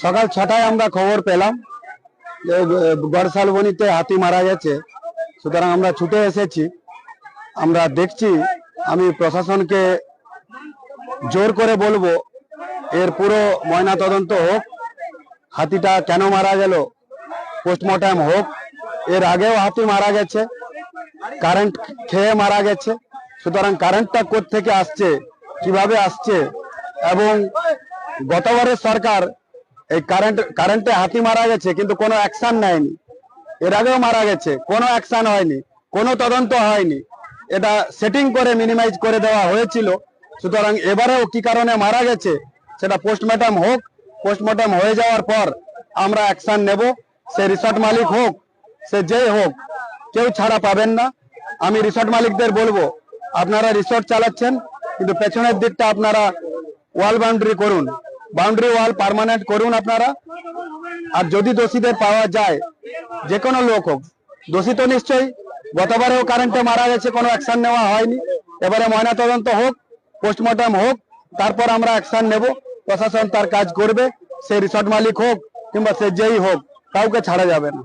সকাল 6টায় আমরা খবর পেলাম যে গড়শালবনিতে হাতি মারা গেছে। সুতরাং আমরা ছুটে এসেছি। আমরা দেখছি, আমি প্রশাসনকে জোর করে বলবো এর পুরো ময়না তদন্ত হোক, হাতিটা কেন মারা গেল পোস্টমর্টম হোক। এর আগেও হাতি মারা গেছে, কারেন্ট খেয়ে মারা গেছে। সুতরাং কারেন্টটা কোত্থেকে আসছে, কিভাবে আসছে, এবং গতবারের সরকার এই কারেন্টে হাতি মারা গেছে কিন্তু কোনো অ্যাকশন নেয়নি। এর আগেও মারা গেছে, কোনো অ্যাকশন হয়নি, কোনো তদন্ত হয়নি। এটা সেটিং করে মিনিমাইজ করে দেওয়া হয়েছিল। সুতরাং এবারেও কি কারণে মারা গেছে সেটা পোস্টমর্টম হোক। পোস্টমর্টম হয়ে যাওয়ার পর আমরা অ্যাকশন নেব। সে রিসর্ট মালিক হোক, সে যেই হোক, কেউ ছাড়া পাবেন না। আমি রিসর্ট মালিকদের বলবো, আপনারা রিসর্ট চালাচ্ছেন কিন্তু পেছনের দিকটা আপনারা ওয়াল বাউন্ডারি করুন, বাউন্ডারি ওয়াল পার্মানেন্ট করুন আপনারা। আর যদি দোষীদের পাওয়া যায়, যে কোনো লোক হোক, দোষী তো নিশ্চয়ই। গতবারেও কারেন্টে মারা গেছে, কোনো অ্যাকশন নেওয়া হয়নি। এবারে ময়না তদন্ত হোক, পোস্টমর্টম হোক, তারপর আমরা অ্যাকশন নেব। প্রশাসন তার কাজ করবে, সে রিসর্ট মালিক হোক কিংবা সে যেই হোক, কাউকে ছাড়া যাবে না।